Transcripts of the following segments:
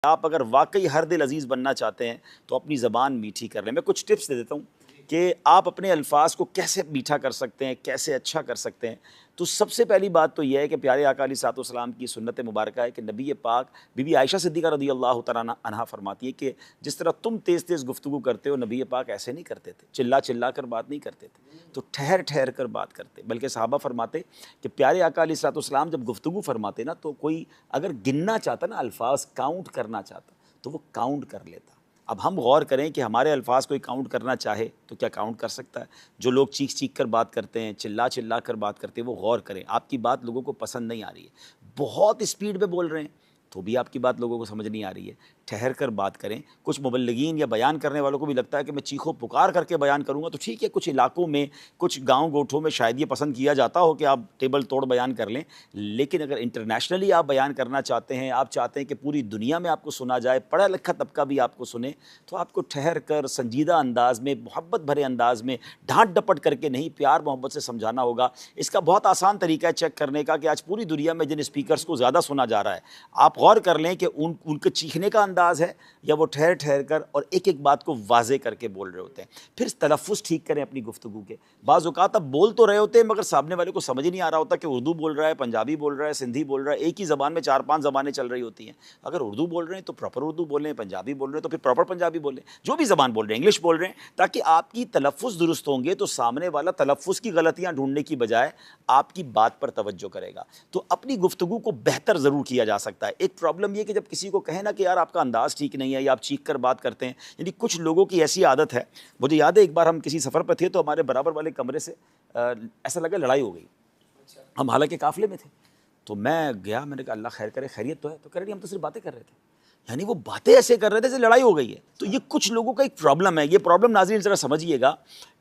आप अगर वाकई हर दिल अजीज़ बनना चाहते हैं तो अपनी ज़बान मीठी कर लें। मैं कुछ टिप्स दे देता हूँ कि आप अपने अल्फाज को कैसे मीठा कर सकते हैं, कैसे अच्छा कर सकते हैं। तो सबसे पहली बात तो यह है कि प्यारे आका अलैहिस्सलातु वस्सलाम की सुन्नत मुबारक है कि नबी पाक बीबी आयशा सिद्दीक़ा रज़ियल्लाहु तआला अन्हा फरमाती है कि जिस तरह तुम तेज़ तेज़ गुफ्तगू करते हो, नबी पाक ऐसे नहीं करते थे, चिल्ला चिल्ला कर बात नहीं करते थे, तो ठहर ठहर कर बात करते। बल्कि सहाबा फरमाते कि प्यारे आका अलैहिस्सलातु वस्सलाम जब गुफ्तगू फरमाते ना, तो कोई अगर गिनना चाहता ना, अल्फाज काउंट करना चाहता, तो वो काउंट कर लेता। अब हम गौर करें कि हमारे अल्फाज कोई काउंट करना चाहे तो क्या काउंट कर सकता है? जो लोग चीख चीख कर बात करते हैं, चिल्ला चिल्ला कर बात करते हैं, वो गौर करें, आपकी बात लोगों को पसंद नहीं आ रही है, बहुत स्पीड पे बोल रहे हैं तो भी आपकी बात लोगों को समझ नहीं आ रही है, ठहर कर बात करें। कुछ मुबल्लिगीन या बयान करने वालों को भी लगता है कि मैं चीखो पुकार करके बयान करूँगा, तो ठीक है, कुछ इलाकों में, कुछ गाँव गोठों में शायद ये पसंद किया जाता हो कि आप टेबल तोड़ बयान कर लें, लेकिन अगर इंटरनेशनली आप बयान करना चाहते हैं, आप चाहते हैं कि पूरी दुनिया में आपको सुना जाए, पढ़ा लिखा तबका भी आपको सुने, तो आपको ठहर कर संजीदा अंदाज में, मोहब्बत भरे अंदाज में, डांट डपट करके नहीं, प्यार मोहब्बत से समझाना होगा। इसका बहुत आसान तरीका है चेक करने का कि आज पूरी दुनिया में जिन स्पीकर्स को ज़्यादा सुना जा रहा है, आप गौर कर लें कि उनके चीखने का अंदाज़ है या वो ठहर ठहर कर और एक एक बात को वाजे करके बोल रहे होते हैं। फिर तलफ़्फ़ुज़ ठीक करें अपनी गुफ्तगू के। बाज़ औक़ात आप बोल तो रहे होते हैं मगर सामने वाले को समझ ही नहीं आ रहा होता कि उर्दू बोल रहा है, पंजाबी बोल रहा है, सिंधी बोल रहा है, एक ही ज़बान में 4-5 ज़बानें चल रही होती हैं। अगर उर्दू बोल रहे हैं तो प्रॉपर उर्दू बोलें, पंजाबी बोल रहे हैं तो फिर प्रॉपर पंजाबी बोलें, जो भी ज़बान बोल रहे हैं, इंग्लिश बोल रहे हैं, ताकि आपकी तलफ़्फ़ुज़ दुरुस्त होंगे तो सामने वाला तलफ़्फ़ुज़ की गलतियाँ ढूँढने की बजाय आपकी बात पर तवज्जो करेगा। तो अपनी गुफ्तगू को बेहतर ज़रूर किया जा सकता है। एक प्रॉब्लम ये कि जब किसी को कहें ना कि यार आपका अंदाज़ ठीक नहीं है या आप चीख कर बात करते हैं, यानी कुछ लोगों की ऐसी आदत है। मुझे याद है एक बार हम किसी सफ़र पर थे तो हमारे बराबर वाले कमरे से ऐसा लगा लड़ाई हो गई। हम हालांकि काफ़िले में थे, तो मैं गया, मैंने कहा अल्लाह खैर करे, खैरियत तो है? तो कह रहे हम तो सिर्फ बातें कर रहे थे। यानी वो बातें ऐसे कर रहे थे जैसे लड़ाई हो गई है। तो ये कुछ लोगों का एक प्रॉब्लम है। ये प्रॉब्लम नाज़रीन ज़रा समझिएगा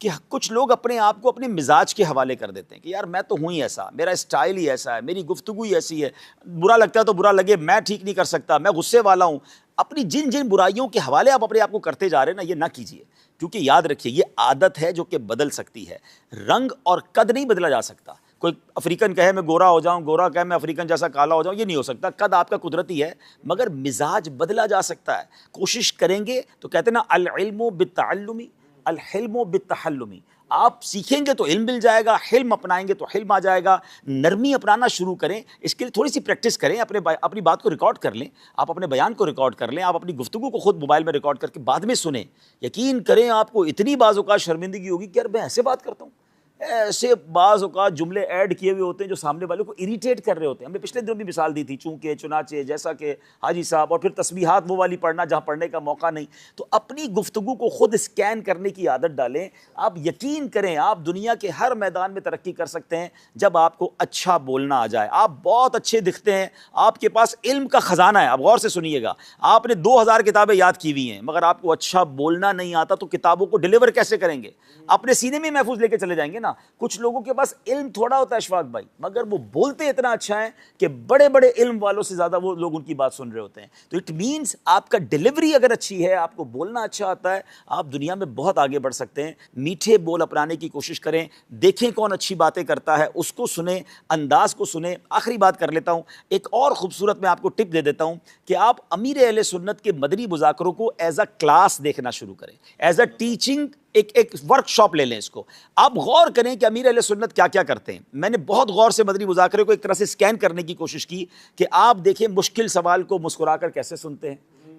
कि कुछ लोग अपने आप को अपने मिजाज के हवाले कर देते हैं कि यार मैं तो हूँ ही ऐसा, मेरा स्टाइल ही ऐसा है, मेरी गुफ्तगू ही ऐसी है, बुरा लगता है तो बुरा लगे, मैं ठीक नहीं कर सकता, मैं गुस्से वाला हूँ। अपनी जिन जिन बुराइयों के हवाले आप अपने आप को करते जा रहे हैं ना, ये ना कीजिए, क्योंकि याद रखिए ये आदत है जो कि बदल सकती है। रंग और कद नहीं बदला जा सकता। कोई अफ्रीकन कहे मैं गोरा हो जाऊं, गोरा कहे मैं अफ्रीकन जैसा काला हो जाऊं, ये नहीं हो सकता। कद आपका कुदरती है, मगर मिजाज बदला जा सकता है। कोशिश करेंगे तो कहते हैं ना, अल इल्मु बित्तअल्लुमी अल हिल्मु बित्तहल्लुमी। आप सीखेंगे तो इल्म मिल जाएगा, हिल्म अपनाएंगे तो हिल्म आ जाएगा। नरमी अपनाना शुरू करें, इसके लिए थोड़ी सी प्रैक्टिस करें। अपनी बात को रिकॉर्ड कर लें, आप अपने बयान को रिकॉर्ड कर लें, आप अपनी गुफ्तगू को खुद मोबाइल में रिकॉर्ड करके बाद में सुने। यकीन करें आपको इतनी बाज़ औक़ात शर्मिंदगी होगी कि यार मैं ऐसे बात करता हूँ। ऐसे बाज़ औक़ात जुमले ऐड किए हुए होते हैं जो सामने वालों को इरिटेट कर रहे होते हैं। हमने पिछले दिनों भी मिसाल दी थी, चूँकि चुनाचे जैसा कि हाजी साहब, और फिर तस्बीहात वो वाली पढ़ना जहाँ पढ़ने का मौका नहीं। तो अपनी गुफ्तगू को खुद स्कैन करने की आदत डालें। आप यकीन करें आप दुनिया के हर मैदान में तरक्की कर सकते हैं जब आपको अच्छा बोलना आ जाए। आप बहुत अच्छे दिखते हैं, आपके पास इल्म का ख़जाना है। आप गौर से सुनिएगा, आपने 2000 किताबें याद की हुई हैं, मगर आपको अच्छा बोलना नहीं आता तो किताबों को डिलीवर कैसे करेंगे? अपने सीने में महफूज लेके चले जाएंगे ना। कुछ लोगों के पास इल्म थोड़ा होता है अशफाक भाई, मगर वो बोलते इतना अच्छा है कि बड़े बड़े इल्म वालों से ज्यादा वो लोग उनकी बात सुन रहे होते हैं। तो इट मींस आपका डिलीवरी अगर अच्छी है, आपको बोलना अच्छा आता है, आप दुनिया में बहुत आगे बढ़ सकते हैं। मीठे बोल अपनाने की कोशिश करें, देखें कौन अच्छी बातें करता है, उसको सुने, अंदाज को सुने। आखिरी बात कर लेता हूं, एक और खूबसूरत मैं आपको टिप दे देता हूं कि आप अमीर अहले सुन्नत के मदनी मुज़ाकरों को एज अ क्लास देखना शुरू करें, एज अ टीचिंग। एक वर्कशॉप ले लें इसको। आप गौर करें कि अमीर अहले सुन्नत क्या क्या करते हैं। मैंने बहुत गौर से मदनी मुज़ाकरे को एक तरह से स्कैन करने की कोशिश की कि आप देखें मुश्किल सवाल को मुस्कुराकर कैसे सुनते हैं,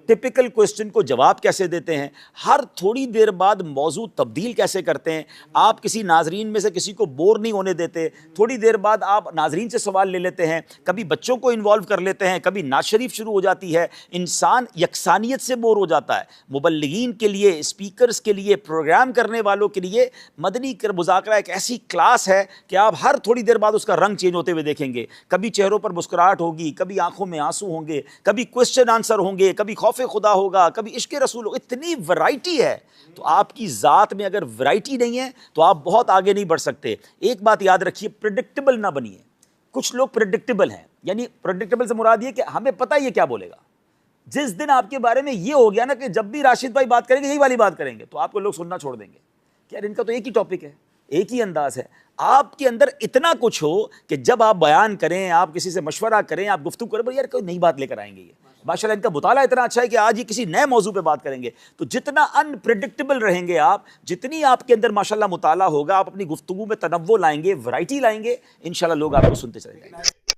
टिपिकल क्वेश्चन को जवाब कैसे देते हैं, हर थोड़ी देर बाद मौजू तब्दील कैसे करते हैं, आप किसी नाजरीन में से किसी को बोर नहीं होने देते, थोड़ी देर बाद आप नाजरीन से सवाल ले लेते हैं, कभी बच्चों को इन्वॉल्व कर लेते हैं, कभी नात शरीफ शुरू हो जाती है। इंसान यकसानियत से बोर हो जाता है। मुबल्लिगीन के लिए, स्पीकर्स के लिए, प्रोग्राम करने वालों के लिए मदनी मुज़ाकरा एक ऐसी क्लास है कि आप हर थोड़ी देर बाद उसका रंग चेंज होते हुए देखेंगे। कभी चेहरों पर मुस्कुराहट होगी, कभी आंखों में आंसू होंगे, कभी क्वेश्चन आंसर होंगे, कभी खौफ खुदा होगा, कभी इश्क रसूल होगा। इतनी वैरायटी है। तो आपकी ज़ात में अगर वैरायटी नहीं है तो आप बहुत आगे नहीं बढ़ सकते। एक बात याद रखिए, प्रेडिक्टेबल ना बनिए। कुछ लोग प्रेडिक्टेबल हैं, यानी प्रेडिक्टेबल से मुराद ये कि हमें पता है ये क्या बोलेगा। जिस दिन आपके बारे में ये हो गया ना कि जब भी राशिद भाई बात करेंगे यही वाली बात करेंगे, तो आपको लोग सुनना छोड़ देंगे कि यार इनका तो एक ही टॉपिक है, एक ही अंदाज है। आपके अंदर इतना कुछ हो कि जब आप बयान करें, आप किसी से मशवरा करें, आप गुफ्तगू करें, यार कोई नई बात लेकर आएंगे ये, माशाल्लाह इनका मुताला इतना अच्छा है कि आज ये किसी नए मौजू पे बात करेंगे। तो जितना अनप्रेडिक्टेबल रहेंगे आप, जितनी आपके अंदर माशाल्लाह मुताला होगा, आप अपनी गुफ्तगू में तनव्वुर लाएंगे, वैरायटी लाएंगे, इंशाल्लाह लोग आपको सुनते चले जाएंगे।